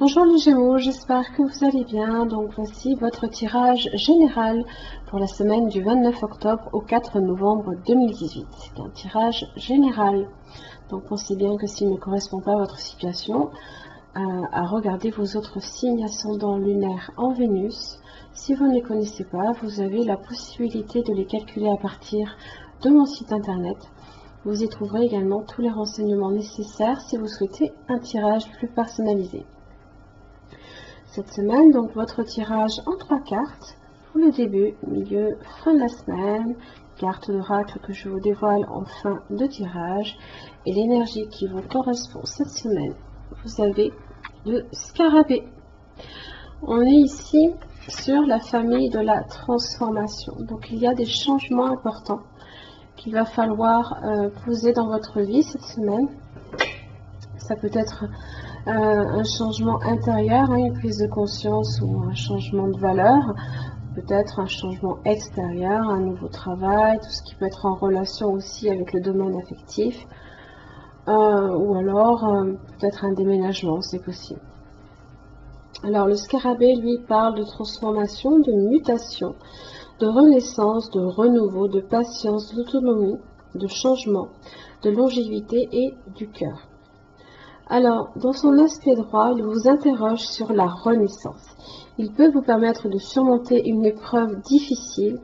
Bonjour les Gémeaux, j'espère que vous allez bien. Donc voici votre tirage général pour la semaine du 29 octobre au 4 novembre 2018. C'est un tirage général. Donc pensez bien que s'il ne correspond pas à votre situation, à regarder vos autres signes ascendants lunaires en Vénus. Si vous ne les connaissez pas, vous avez la possibilité de les calculer à partir de mon site internet. Vous y trouverez également tous les renseignements nécessaires si vous souhaitez un tirage plus personnalisé. Cette semaine, donc votre tirage en 3 cartes pour le début, milieu, fin de la semaine, carte d'oracle que je vous dévoile en fin de tirage et l'énergie qui vous correspond cette semaine. Vous avez le scarabée. On est ici sur la famille de la transformation. Donc il y a des changements importants qu'il va falloir poser dans votre vie cette semaine. Ça peut être un changement intérieur, une prise de conscience ou un changement de valeur, peut-être un changement extérieur, un nouveau travail, tout ce qui peut être en relation aussi avec le domaine affectif, ou alors peut-être un déménagement, c'est possible. Alors le scarabée, lui, parle de transformation, de mutation, de renaissance, de renouveau, de patience, d'autonomie, de changement, de longévité et du cœur. Alors, dans son aspect droit, il vous interroge sur la renaissance. Il peut vous permettre de surmonter une épreuve difficile,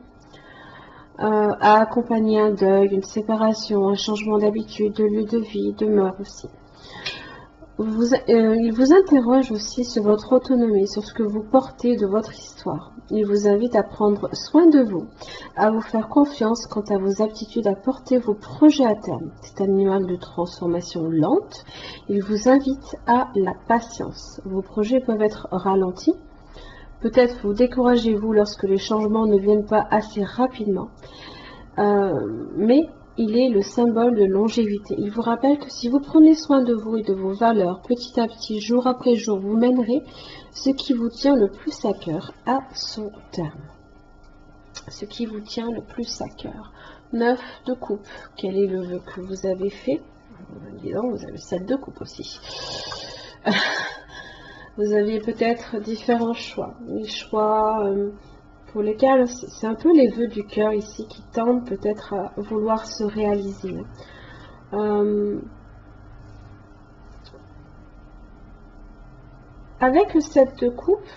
à accompagner un deuil, une séparation, un changement d'habitude, de lieu de vie, de mort aussi. Il vous interroge aussi sur votre autonomie, sur ce que vous portez de votre histoire. Il vous invite à prendre soin de vous, à vous faire confiance quant à vos aptitudes à porter vos projets à terme. C'est un animal de transformation lente. Il vous invite à la patience. Vos projets peuvent être ralentis. Peut-être vous découragez-vous lorsque les changements ne viennent pas assez rapidement. Mais il est le symbole de longévité. Il vous rappelle que si vous prenez soin de vous et de vos valeurs, petit à petit, jour après jour, vous mènerez ce qui vous tient le plus à cœur à son terme. Ce qui vous tient le plus à cœur. 9 de coupe. Quel est le vœu que vous avez fait? Dis donc, vous avez 7 de coupe aussi. Vous aviez peut-être différents choix. Les choix pour lesquels c'est un peu les vœux du cœur ici qui tendent peut-être à vouloir se réaliser. Avec le 7 de coupe,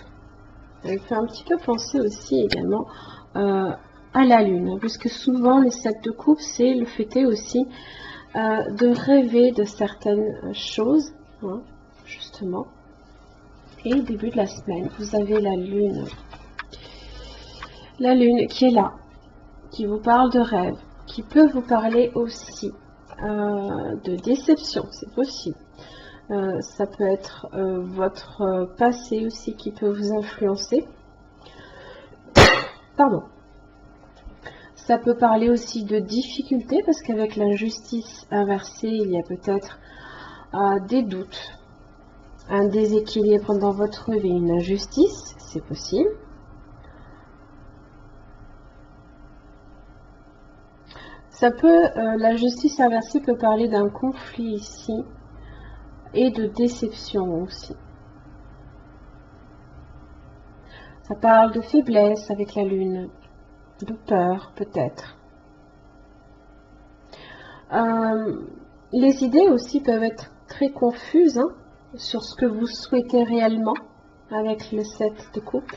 elle fait un petit peu penser aussi également à la lune, puisque souvent les 7 de coupe, c'est le fait aussi de rêver de certaines choses, hein, justement. Et début de la semaine, vous avez la lune. La lune qui est là, qui vous parle de rêve, qui peut vous parler aussi de déception, c'est possible. Ça peut être votre passé aussi qui peut vous influencer. Pardon. Ça peut parler aussi de difficultés, parce qu'avec l'injustice inversée, il y a peut-être des doutes, un déséquilibre dans votre vie, une injustice, c'est possible. Ça peut, la justice inversée peut parler d'un conflit ici et de déception aussi. Ça parle de faiblesse avec la lune, de peur peut-être. Les idées aussi peuvent être très confuses hein, sur ce que vous souhaitez réellement avec le 7 de coupe.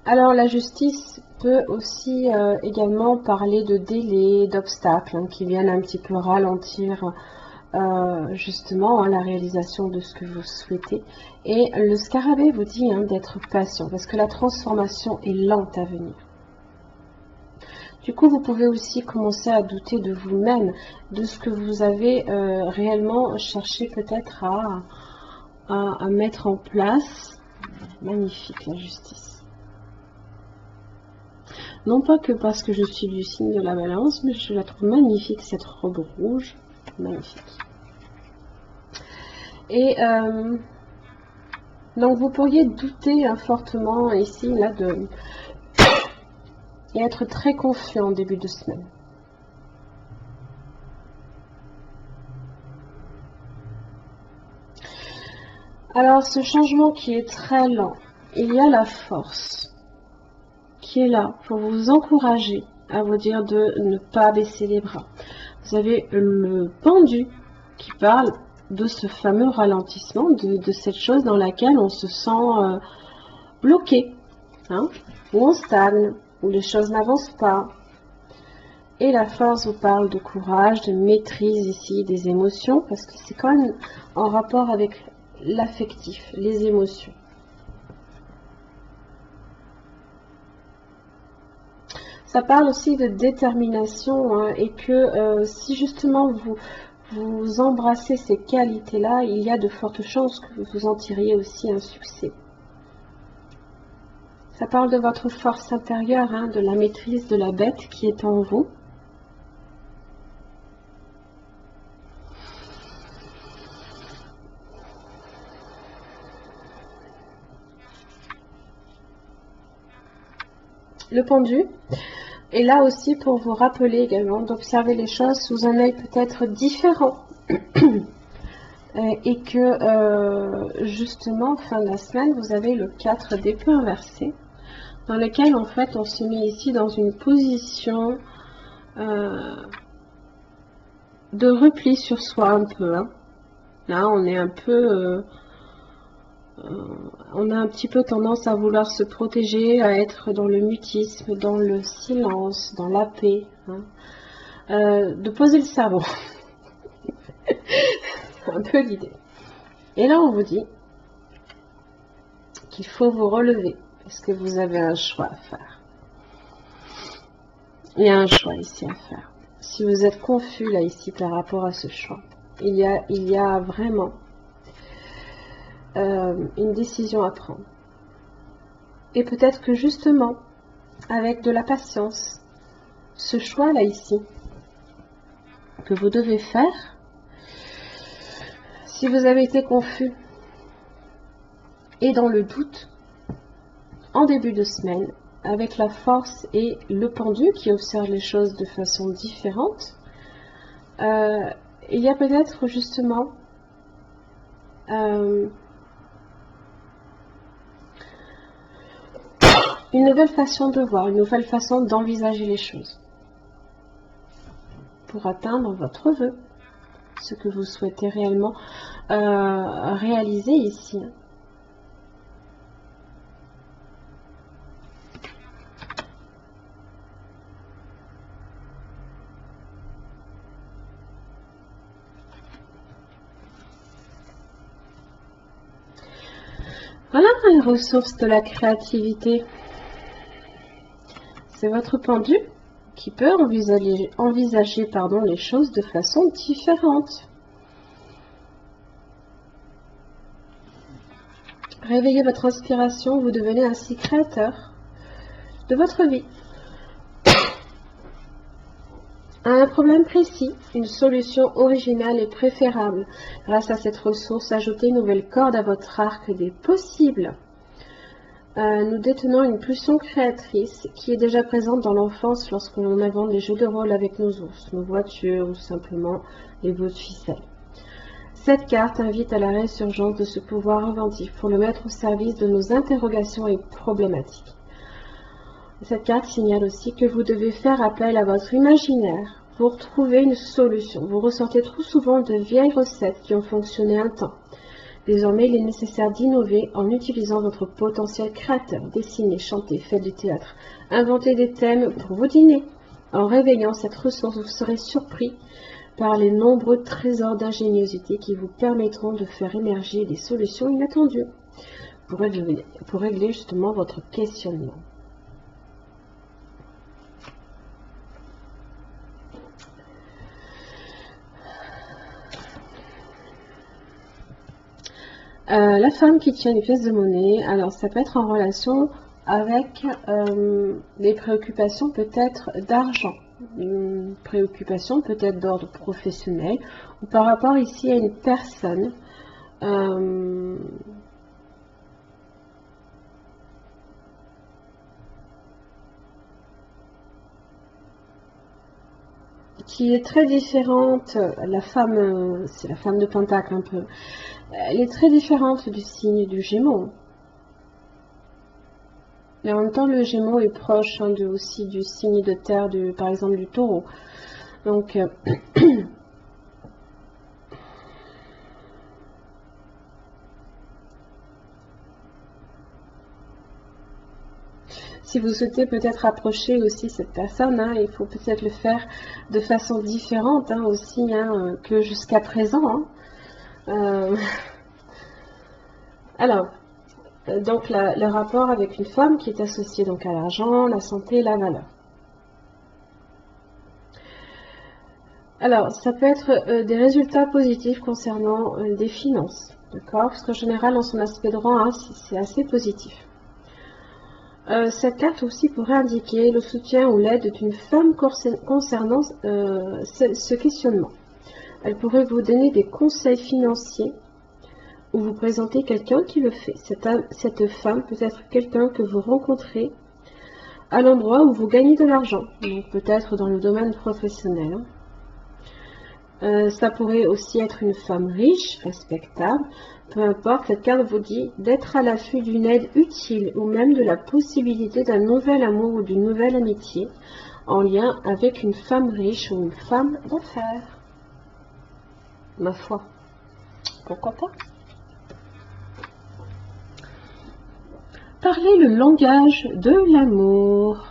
Alors la justice peut aussi également parler de délais, d'obstacles hein, qui viennent un petit peu ralentir justement la réalisation de ce que vous souhaitez. Et le scarabée vous dit hein, d'être patient parce que la transformation est lente à venir. Du coup, vous pouvez aussi commencer à douter de vous-même, de ce que vous avez réellement cherché peut-être à mettre en place. Magnifique la justice. Non pas que parce que je suis du signe de la balance, mais je la trouve magnifique cette robe rouge. Magnifique. Et donc vous pourriez douter hein, fortement ici là et être très confiant en début de semaine. Alors, ce changement qui est très lent, il y a la force qui est là pour vous encourager à vous dire de ne pas baisser les bras. Vous avez le pendu qui parle de ce fameux ralentissement, de cette chose dans laquelle on se sent bloqué, hein, où on stagne, où les choses n'avancent pas. Et la force vous parle de courage, de maîtrise ici des émotions, parce que c'est quand même en rapport avec l'affectif, les émotions. Ça parle aussi de détermination, hein, et que si justement vous embrassez ces qualités-là, il y a de fortes chances que vous en tiriez aussi un succès. Ça parle de votre force intérieure, hein, de la maîtrise de la bête qui est en vous. Le pendu est là aussi pour vous rappeler également d'observer les choses sous un œil peut-être différent. Et que justement, fin de la semaine, vous avez le 4 d'épée inversé, dans lequel en fait on se met ici dans une position de repli sur soi un peu. Hein. Là, on est un peu... on a un petit peu tendance à vouloir se protéger, à être dans le mutisme, dans le silence, dans la paix. Hein. De poser le cerveau. C'est un peu l'idée. Et là, on vous dit qu'il faut vous relever, parce que vous avez un choix à faire. Il y a un choix ici à faire. Si vous êtes confus là ici par rapport à ce choix, il y a vraiment une décision à prendre. Et peut-être que justement, avec de la patience, ce choix là ici, que vous devez faire, si vous avez été confus et dans le doute, en début de semaine, avec la force et le pendu qui observe les choses de façon différente, il y a peut-être justement une nouvelle façon de voir, une nouvelle façon d'envisager les choses pour atteindre votre vœu, ce que vous souhaitez réellement réaliser ici. Voilà les ressources de la créativité. C'est votre pendu qui peut envisager les choses de façon différente. Réveillez votre inspiration, vous devenez ainsi créateur de votre vie. À un problème précis, une solution originale est préférable. Grâce à cette ressource, ajoutez une nouvelle corde à votre arc des possibles. Nous détenons une pulsion créatrice qui est déjà présente dans l'enfance lorsque l'on invente des jeux de rôle avec nos ours, nos voitures ou simplement les bouts de ficelle. Cette carte invite à la résurgence de ce pouvoir inventif pour le mettre au service de nos interrogations et problématiques. Cette carte signale aussi que vous devez faire appel à votre imaginaire pour trouver une solution. Vous ressortez trop souvent de vieilles recettes qui ont fonctionné un temps. Désormais, il est nécessaire d'innover en utilisant votre potentiel créateur. Dessinez, chantez, faites du théâtre, inventez des thèmes pour vos dîners. En réveillant cette ressource, vous serez surpris par les nombreux trésors d'ingéniosité qui vous permettront de faire émerger des solutions inattendues pour régler justement votre questionnement. La femme qui tient une pièce de monnaie, alors ça peut être en relation avec des préoccupations peut-être d'argent, une préoccupation peut-être d'ordre professionnel, ou par rapport ici à une personne qui est très différente. La femme, c'est la femme de Pentacle un peu. elle est très différente du signe du Gémeaux. Mais en même temps, le Gémeaux est proche aussi du signe de terre, par exemple du Taureau. Donc, si vous souhaitez peut-être approcher aussi cette personne, il faut peut-être le faire de façon différente aussi que jusqu'à présent. Alors, donc le rapport avec une femme qui est associée donc à l'argent, la santé et la valeur. Alors, ça peut être des résultats positifs concernant des finances, d'accord? Parce qu'en général, dans son aspect droit, c'est assez positif. Cette carte aussi pourrait indiquer le soutien ou l'aide d'une femme concernant ce questionnement. Elle pourrait vous donner des conseils financiers ou vous présenter quelqu'un qui le fait. Cette femme peut être quelqu'un que vous rencontrez à l'endroit où vous gagnez de l'argent, donc peut-être dans le domaine professionnel. Ça pourrait aussi être une femme riche, respectable, peu importe, cette carte vous dit d'être à l'affût d'une aide utile ou même de la possibilité d'un nouvel amour ou d'une nouvelle amitié en lien avec une femme riche ou une femme d'affaires. Ma foi, pourquoi pas? Parlez le langage de l'amour.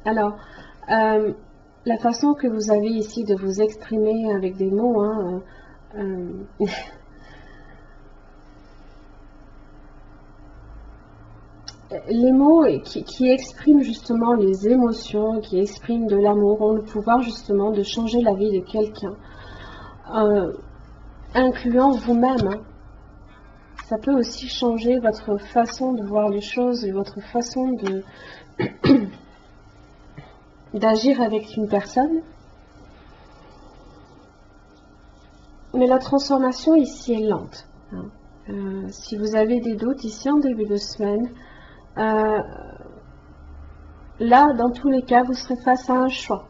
Alors, la façon que vous avez ici de vous exprimer avec des mots, les mots qui expriment justement les émotions, qui expriment de l'amour, ont le pouvoir justement de changer la vie de quelqu'un, incluant vous-même. Ça peut aussi changer votre façon de voir les choses et votre façon d'agir avec une personne. Mais la transformation ici est lente. Si vous avez des doutes ici en début de semaine, là, dans tous les cas, vous serez face à un choix.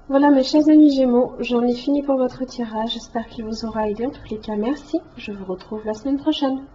Voilà mes chers amis Gémeaux, j'en ai fini pour votre tirage. J'espère qu'il vous aura aidé. En tous les cas, merci. Je vous retrouve la semaine prochaine.